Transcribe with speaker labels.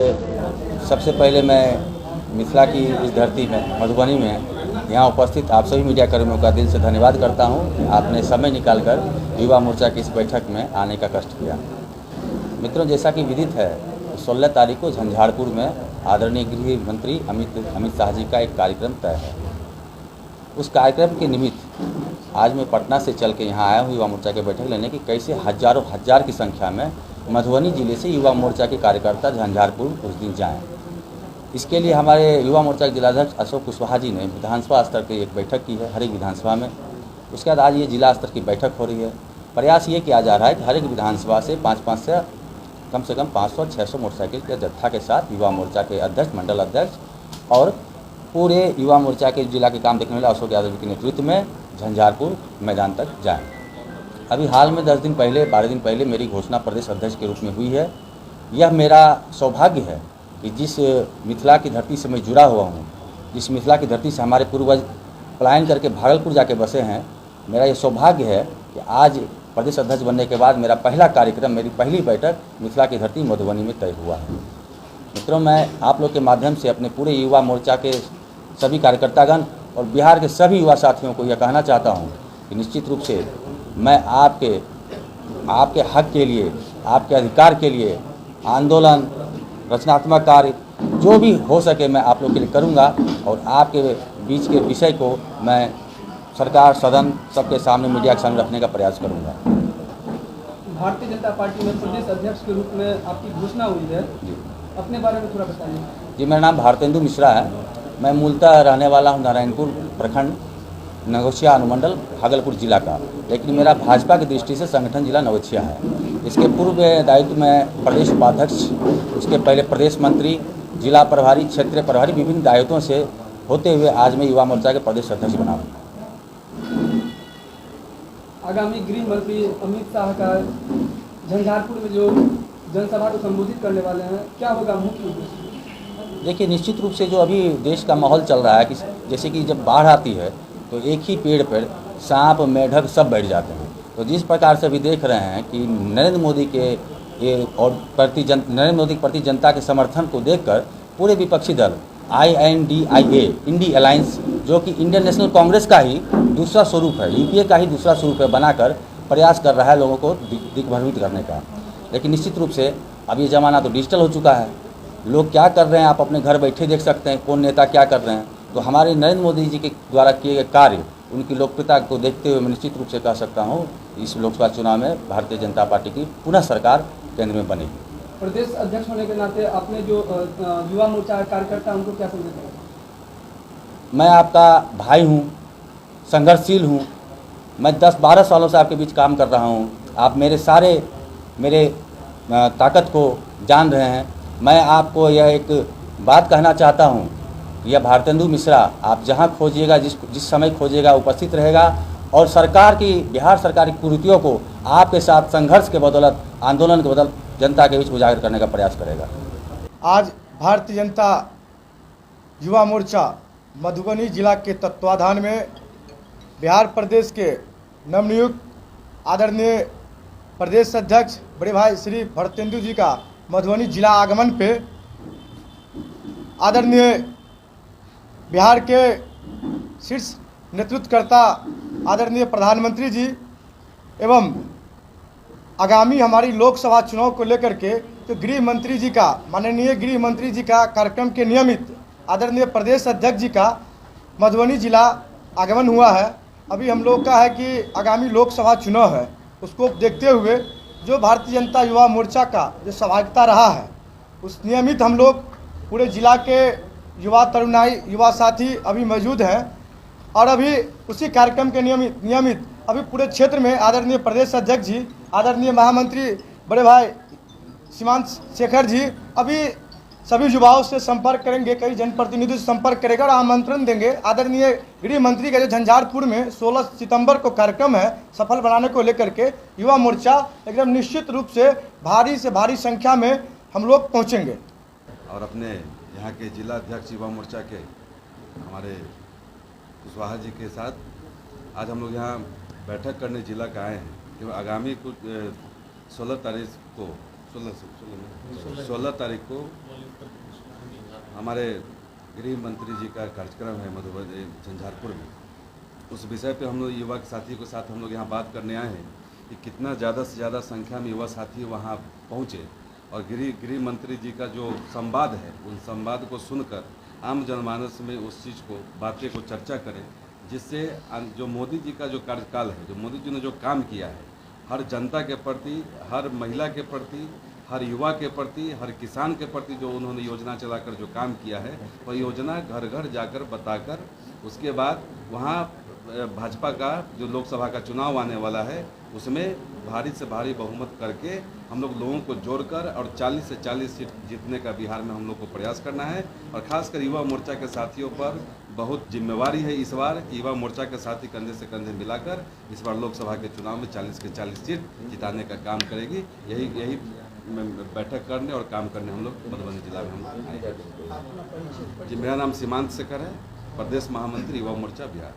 Speaker 1: सबसे पहले मैं मिथिला की इस धरती में मधुबनी में यहाँ उपस्थित आप सभी मीडिया कर्मियों का दिल से धन्यवाद करता हूँ। आपने समय निकालकर युवा मोर्चा की इस बैठक में आने का कष्ट किया। मित्रों, जैसा कि विदित है 16 तारीख को झंझारपुर में आदरणीय गृह मंत्री अमित शाह जी का एक कार्यक्रम तय है। उस कार्यक्रम के निमित्त आज मैं पटना से चल के यहाँ आया हूँ युवा मोर्चा की बैठक लेने की। कैसे हजारों हजार की संख्या में मधुबनी जिले से युवा मोर्चा के कार्यकर्ता झंझारपुर उस दिन जाएं। इसके लिए हमारे युवा मोर्चा के जिलाध्यक्ष अशोक कुशवाहा जी ने विधानसभा स्तर की एक बैठक की है हर एक विधानसभा में। उसके बाद आज ये जिला स्तर की बैठक हो रही है। प्रयास ये किया जा रहा है कि हर एक विधानसभा से कम से कम 500-600 मोटरसाइकिल के जत्था के साथ युवा मोर्चा के अध्यक्ष, मंडल अध्यक्ष और पूरे युवा मोर्चा के जिला के काम देखने वाले अशोक यादव के नेतृत्व में झंझारपुर मैदान तक जाएं। अभी हाल में 10 दिन पहले 12 दिन पहले मेरी घोषणा प्रदेश अध्यक्ष के रूप में हुई है। यह मेरा सौभाग्य है कि जिस मिथिला की धरती से मैं जुड़ा हुआ हूँ, जिस मिथिला की धरती से हमारे पूर्वज पलायन करके भागलपुर जाके बसे हैं, मेरा ये सौभाग्य है कि आज प्रदेश अध्यक्ष बनने के बाद मेरा पहला कार्यक्रम, मेरी पहली बैठक मिथिला की धरती मधुबनी में तय हुआ है। मित्रों, मैं आप लोग के माध्यम से अपने पूरे युवा मोर्चा के सभी कार्यकर्तागण और बिहार के सभी युवा साथियों को यह कहना चाहता हूँ कि निश्चित रूप से मैं आपके हक के लिए, आपके अधिकार के लिए आंदोलन, रचनात्मक कार्य जो भी हो सके मैं आप लोग के लिए करूँगा और आपके बीच के विषय को मैं सरकार, सदन सबके सामने, मीडिया के सामने रखने का प्रयास करूँगा।
Speaker 2: भारतीय जनता पार्टी में प्रदेश अध्यक्ष के रूप में आपकी घोषणा हुई है जी, अपने बारे में थोड़ा बताइए।
Speaker 1: जी, मेरा नाम भारतेंदु मिश्रा है। मैं मूलतः रहने वाला हूँ नारायणपुर प्रखंड, नवगछिया अनुमंडल, भागलपुर जिला का, लेकिन मेरा भाजपा की दृष्टि से संगठन जिला नवगछिया है। इसके पूर्व दायित्व में प्रदेश उपाध्यक्ष, उसके पहले प्रदेश मंत्री, जिला प्रभारी, क्षेत्रीय प्रभारी, विभिन्न दायित्वों से होते हुए आज मैं युवा मोर्चा के प्रदेश अध्यक्ष बना हूँ।
Speaker 2: आगामी गृह मंत्री अमित शाह का झंझारपुर में जो जनसभा को संबोधित करने वाले हैं, क्या होगा मुख्य उद्देश्य?
Speaker 1: देखिए, निश्चित रूप से जो अभी देश का माहौल चल रहा है कि जैसे कि जब बाढ़ आती है तो एक ही पेड़ पर सांप, मेढक सब बैठ जाते हैं। तो जिस प्रकार से अभी देख रहे हैं कि नरेंद्र मोदी के नरेंद्र मोदी के प्रति जनता के समर्थन को देखकर पूरे विपक्षी दल INDIA, इंडी अलायंस, जो कि इंडियन नेशनल कांग्रेस का ही दूसरा स्वरूप है, यूपीए का ही दूसरा स्वरूप है, बनाकर प्रयास कर रहा है लोगों को दिग्भ्रमित करने का। लेकिन निश्चित रूप से अब ये ज़माना तो डिजिटल हो चुका है। लोग क्या कर रहे हैं आप अपने घर बैठे देख सकते हैं, कौन नेता क्या कर रहे हैं। तो हमारे नरेंद्र मोदी जी के द्वारा किए गए कार्य, उनकी लोकप्रियता को देखते हुए मैं निश्चित रूप से कह सकता हूँ इस लोकसभा चुनाव में भारतीय जनता पार्टी की पुनः सरकार केंद्र में बनेगी।
Speaker 2: प्रदेश अध्यक्ष होने के नाते आपने जो युवा मोर्चा कार्यकर्ता उनको क्या संदेश देंगे? मैं
Speaker 1: आपका भाई हूँ, संघर्षशील हूँ। मैं 10-12 सालों से आपके बीच काम कर रहा हूँ। आप मेरे ताकत को जान रहे हैं। मैं आपको यह एक बात कहना चाहता हूँ, यह भारतेंदु मिश्रा आप जहाँ खोजिएगा, जिस समय खोजिएगा उपस्थित रहेगा और बिहार सरकार की कुरीतियों को आपके साथ संघर्ष के बदौलत, आंदोलन के बदौलत जनता के बीच उजागर करने का प्रयास करेगा।
Speaker 3: आज भारतीय जनता युवा मोर्चा मधुबनी जिला के तत्वाधान में बिहार प्रदेश के नवनियुक्त आदरणीय प्रदेश अध्यक्ष बड़े भाई श्री भारतेंदु जी का मधुबनी जिला आगमन पे आदरणीय बिहार के शीर्ष नेतृत्वकर्ता आदरणीय प्रधानमंत्री जी एवं आगामी हमारी लोकसभा चुनाव को लेकर के तो माननीय गृह मंत्री जी का कार्यक्रम के नियमित आदरणीय प्रदेश अध्यक्ष जी का मधुबनी जिला आगमन हुआ है। अभी हम लोग का है कि आगामी लोकसभा चुनाव है, उसको देखते हुए जो भारतीय जनता युवा मोर्चा का जो सहभागिता रहा है, उस नियमित हम लोग पूरे जिला के युवा तरुणाई, युवा साथी अभी मौजूद हैं और अभी उसी कार्यक्रम के नियमित अभी पूरे क्षेत्र में आदरणीय प्रदेश अध्यक्ष जी, आदरणीय महामंत्री बड़े भाई सीमांत शेखर जी अभी सभी युवाओं से संपर्क करेंगे, कई जनप्रतिनिधियों से संपर्क करेगा और आमंत्रण देंगे। आदरणीय गृह मंत्री का जो झंझारपुर में 16 सितंबर को कार्यक्रम है, सफल बनाने को लेकर के युवा मोर्चा एकदम निश्चित रूप से भारी से भारी संख्या में हम लोग पहुँचेंगे।
Speaker 4: और अपने यहाँ के जिला अध्यक्ष युवा मोर्चा के हमारे कुशवाहा जी के साथ आज हम लोग यहाँ बैठक करने जिला का आए हैं कि आगामी कुछ 16 तारीख को 16 तारीख को हमारे गृह मंत्री जी का कार्यक्रम है मधुबनी झंझारपुर में। उस विषय पे हम लोग युवा साथी के साथ हम लोग यहाँ बात करने आए हैं कि कितना ज़्यादा से ज़्यादा संख्या में युवा साथी वहाँ पहुँचे और गृह मंत्री जी का जो संवाद है उन संवाद को सुनकर आम जनमानस में उस चीज़ को बातें को चर्चा करें, जिससे जो मोदी जी का जो कार्यकाल है, जो मोदी जी ने जो काम किया है हर जनता के प्रति, हर महिला के प्रति, हर युवा के प्रति, हर किसान के प्रति जो उन्होंने योजना चलाकर जो काम किया है वह योजना घर घर जाकर बताकर उसके बाद वहाँ भाजपा का जो लोकसभा का चुनाव आने वाला है उसमें भारी से भारी बहुमत करके हम लोग लोगों को जोड़कर और 40 से 40 सीट जीतने का बिहार में हम लोग को प्रयास करना है। और खासकर युवा मोर्चा के साथियों पर बहुत जिम्मेवारी है इस बार कि युवा मोर्चा के साथी कंधे से कंधे मिलाकर इस बार लोकसभा के चुनाव में 40 के 40 सीट जिताने का काम करेगी। यही बैठक करने और काम करने हम लोग मधुबनी जिला में हम आए हैं। जी, मेरा नाम सीमांत शेखर है, प्रदेश महामंत्री युवा मोर्चा बिहार।